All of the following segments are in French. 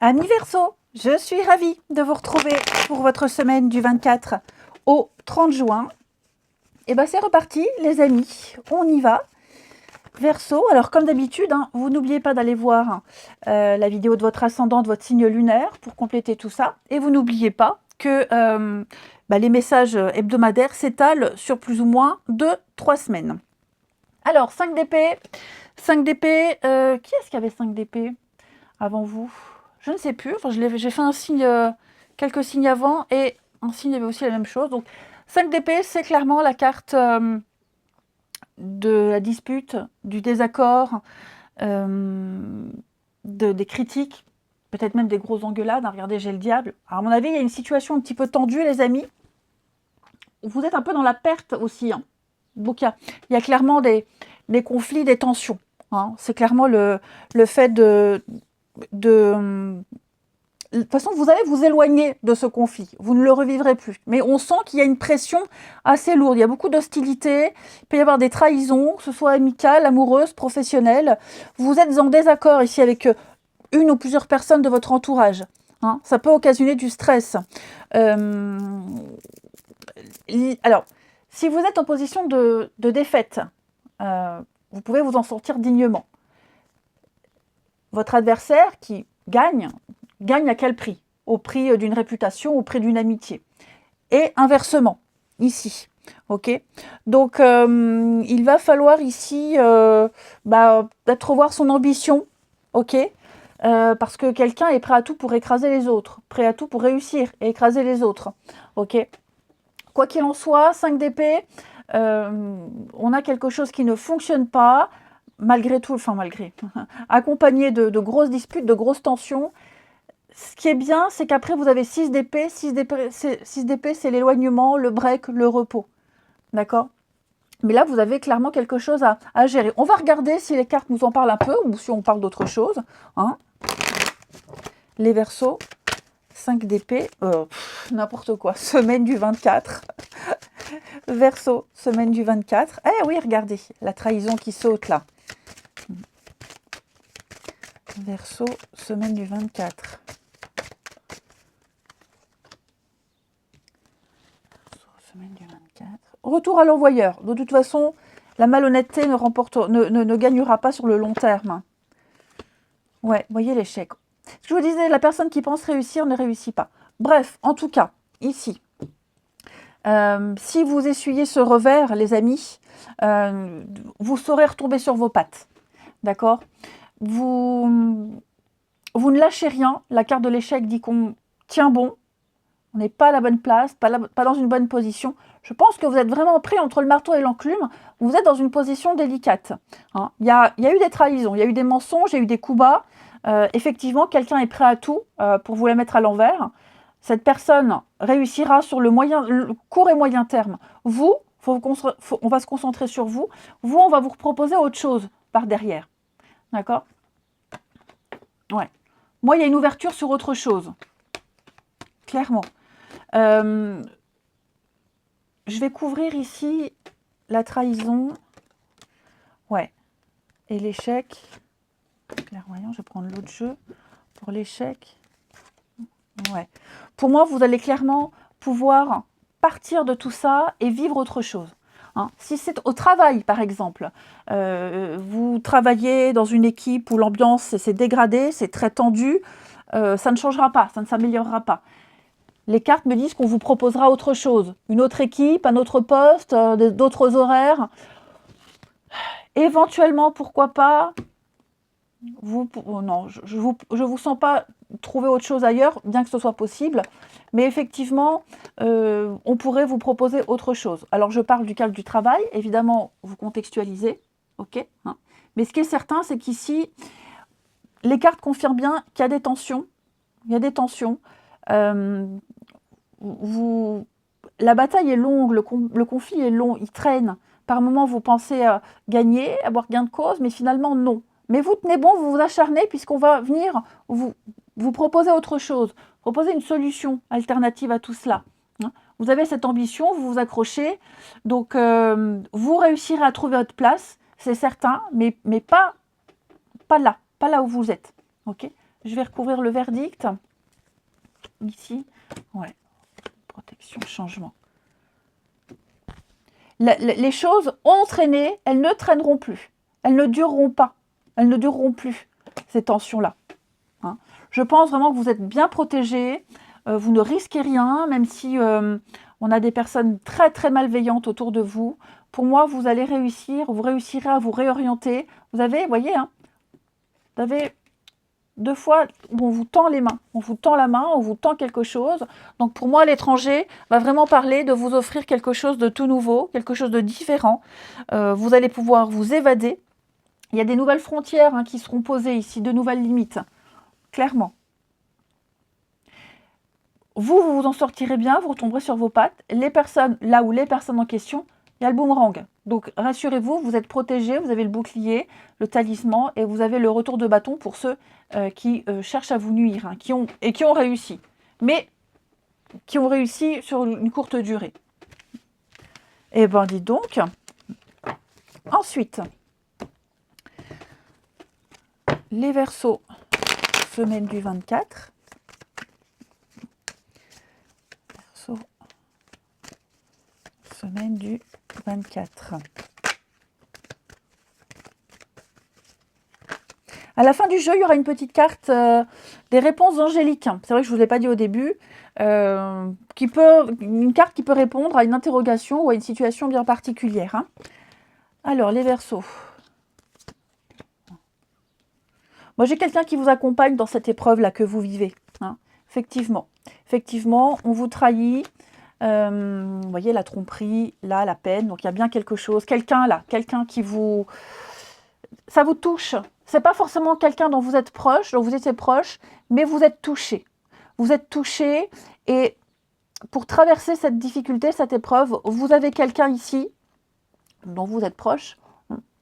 Amis Verseau, je suis ravie de vous retrouver pour votre semaine du 24 au 30 juin. Et bien c'est reparti les amis, on y va. Verseau, alors comme d'habitude, vous n'oubliez pas d'aller voir la vidéo de votre ascendant, de votre signe lunaire pour compléter tout ça. Et vous n'oubliez pas que les messages hebdomadaires s'étalent sur plus ou moins 2-3 semaines. Alors 5 d'épée, 5 d'épée, qui est-ce qui avait 5 d'épée avant vous? Je ne sais plus, enfin, j'ai fait un signe, quelques signes avant, et un signe avait aussi la même chose. Donc 5 d'épée, c'est clairement la carte de la dispute, du désaccord, des critiques, peut-être même des grosses engueulades. Regardez, j'ai le diable. Alors, à mon avis, il y a une situation un petit peu tendue, les amis. Vous êtes un peu dans la perte aussi. Donc il y a clairement des conflits, des tensions. C'est clairement le fait de toute façon, vous allez vous éloigner de ce conflit. Vous ne le revivrez plus. Mais on sent qu'il y a une pression assez lourde. Il y a beaucoup d'hostilité. Il peut y avoir des trahisons, que ce soit amicales, amoureuses, professionnelles. Vous êtes en désaccord ici avec une ou plusieurs personnes de votre entourage. Ça peut occasionner du stress. Alors, si vous êtes en position de défaite, vous pouvez vous en sortir dignement. Votre adversaire qui gagne à quel prix? Au prix d'une réputation, au prix d'une amitié. Et inversement, ici. Ok. Donc, il va falloir ici peut-être revoir son ambition. Ok. Parce que quelqu'un est prêt à tout pour écraser les autres. Prêt à tout pour réussir et écraser les autres. Ok. Quoi qu'il en soit, 5 d'épée, on a quelque chose qui ne fonctionne pas, malgré tout, accompagné de grosses disputes, de grosses tensions. Ce qui est bien, c'est qu'après, vous avez 6 d'épée. 6 d'épée, c'est l'éloignement, le break, le repos. D'accord? Mais là, vous avez clairement quelque chose à gérer. On va regarder si les cartes nous en parlent un peu ou si on parle d'autre chose. Les Verseaux, 5 d'épée, n'importe quoi. Semaine du 24. Verseau, semaine du 24. Eh oui, regardez, la trahison qui saute là. Verseau, semaine du 24. Semaine du 24. Retour à l'envoyeur. De toute façon, la malhonnêteté ne gagnera pas sur le long terme. Ouais, voyez l'échec. Je vous disais, la personne qui pense réussir ne réussit pas. Bref, en tout cas, ici, si vous essuyez ce revers, les amis, vous saurez retomber sur vos pattes. D'accord? Vous ne lâchez rien. La carte de l'échec dit qu'on tient bon. On n'est pas à la bonne place, pas dans une bonne position. Je pense que vous êtes vraiment pris entre le marteau et l'enclume. Vous êtes dans une position délicate. Il y a eu des trahisons, il y a eu des mensonges, il y a eu des coups bas. Effectivement, quelqu'un est prêt à tout pour vous la mettre à l'envers. Cette personne réussira sur le court et moyen terme. Vous, on va se concentrer sur vous. Vous, on va vous proposer autre chose par derrière. D'accord? Ouais. Moi, il y a une ouverture sur autre chose. Clairement. Je vais couvrir ici la trahison. Ouais. Et l'échec. Clairvoyant, je vais prendre l'autre jeu. Pour l'échec. Ouais. Pour moi, vous allez clairement pouvoir partir de tout ça et vivre autre chose. Si c'est au travail, par exemple, vous travaillez dans une équipe où l'ambiance s'est dégradée, c'est très tendu, ça ne changera pas, ça ne s'améliorera pas. Les cartes me disent qu'on vous proposera autre chose, une autre équipe, un autre poste, d'autres horaires. Éventuellement, pourquoi pas, non, je vous sens pas trouver autre chose ailleurs, bien que ce soit possible. Mais effectivement, on pourrait vous proposer autre chose. Alors, je parle du cadre du travail. Évidemment, vous contextualisez. OK, mais ce qui est certain, c'est qu'ici, les cartes confirment bien qu'il y a des tensions. Il y a des tensions. La bataille est longue, le conflit est long, il traîne. Par moments, vous pensez gagner, avoir gain de cause, mais finalement, non. Mais vous tenez bon, vous vous acharnez, puisqu'on va venir vous proposer autre chose, proposer une solution alternative à tout cela. Vous avez cette ambition, vous vous accrochez, donc vous réussirez à trouver votre place, c'est certain, mais pas là où vous êtes. Okay, Je vais recouvrir le verdict. Ici. Ouais. Protection, changement. Les choses ont traîné, elles ne traîneront plus. Elles ne dureront pas. Elles ne dureront plus, ces tensions-là. Hein. Je pense vraiment que vous êtes bien protégés. Vous ne risquez rien, même si on a des personnes très, très malveillantes autour de vous. Pour moi, vous allez réussir. Vous réussirez à vous réorienter. Vous avez, vous voyez, hein, vous avez 2 fois où on vous tend les mains. On vous tend la main, on vous tend quelque chose. Donc pour moi, l'étranger va vraiment parler de vous offrir quelque chose de tout nouveau, quelque chose de différent. Vous allez pouvoir vous évader. Il y a des nouvelles frontières hein, qui seront posées ici, de nouvelles limites, clairement. Vous en sortirez bien, vous retomberez sur vos pattes. Les personnes, là où les personnes en question, il y a le boomerang. Donc rassurez-vous, vous êtes protégés, vous avez le bouclier, le talisman et vous avez le retour de bâton pour ceux qui cherchent à vous nuire, hein, qui ont réussi. Mais qui ont réussi sur une courte durée. Eh bien, dites donc. Ensuite, les Verseaux, semaine du 24. Verseau, semaine du 24. À la fin du jeu, il y aura une petite carte des réponses angéliques. C'est vrai que je ne vous ai pas dit au début. Une carte qui peut répondre à une interrogation ou à une situation bien particulière. Hein. Alors, les Verseaux. Moi, j'ai quelqu'un qui vous accompagne dans cette épreuve-là que vous vivez. Hein. Effectivement, on vous trahit. Vous voyez, la tromperie, là, la peine. Donc, il y a bien quelque chose. Quelqu'un qui vous... Ça vous touche. C'est pas forcément quelqu'un dont vous êtes proche, dont vous étiez proche, mais vous êtes touché. Vous êtes touché et pour traverser cette difficulté, cette épreuve, vous avez quelqu'un ici, dont vous êtes proche,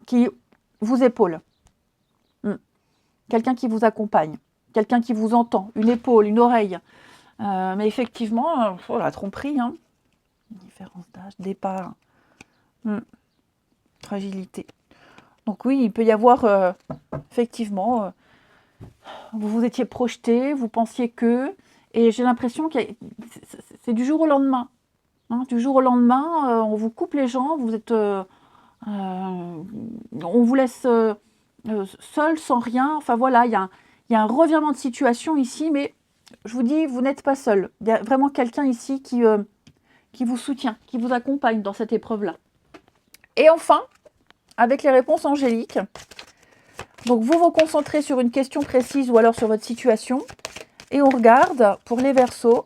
qui vous épaule. Quelqu'un qui vous accompagne, quelqu'un qui vous entend, une épaule, une oreille. Mais effectivement, la tromperie, hein. Différence d'âge, départ, fragilité. Donc oui, il peut y avoir, effectivement, vous vous étiez projeté, vous pensiez que, et j'ai l'impression que c'est du jour au lendemain. Hein, du jour au lendemain, on vous coupe les jambes, vous êtes, on vous laisse seul, sans rien. Enfin voilà, il y a un revirement de situation ici, mais je vous dis, vous n'êtes pas seul. Il y a vraiment quelqu'un ici qui vous soutient, qui vous accompagne dans cette épreuve-là. Et enfin, avec les réponses angéliques, donc vous vous concentrez sur une question précise ou alors sur votre situation, et on regarde pour les Verseaux,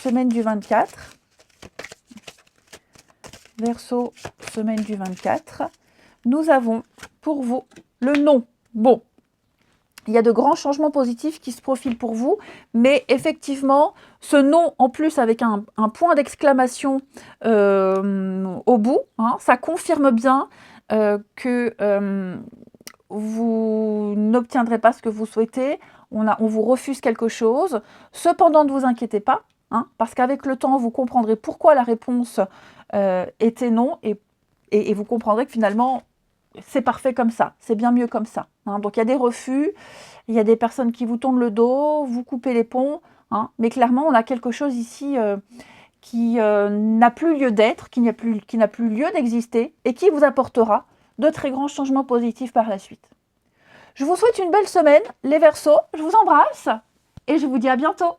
semaine du 24. Verseau, semaine du 24. Nous avons pour vous le non. Bon, il y a de grands changements positifs qui se profilent pour vous, mais effectivement, ce non en plus avec un point d'exclamation au bout, hein, ça confirme bien que vous n'obtiendrez pas ce que vous souhaitez, on vous refuse quelque chose. Cependant, ne vous inquiétez pas, hein, parce qu'avec le temps, vous comprendrez pourquoi la réponse était non, et vous comprendrez que finalement, c'est parfait comme ça, c'est bien mieux comme ça. Hein. Donc il y a des refus, il y a des personnes qui vous tournent le dos, vous coupez les ponts, hein, mais clairement, on a quelque chose ici qui n'a plus lieu d'être, qui n'a plus lieu d'exister, et qui vous apportera de très grands changements positifs par la suite. Je vous souhaite une belle semaine, les Verseaux, je vous embrasse, et je vous dis à bientôt.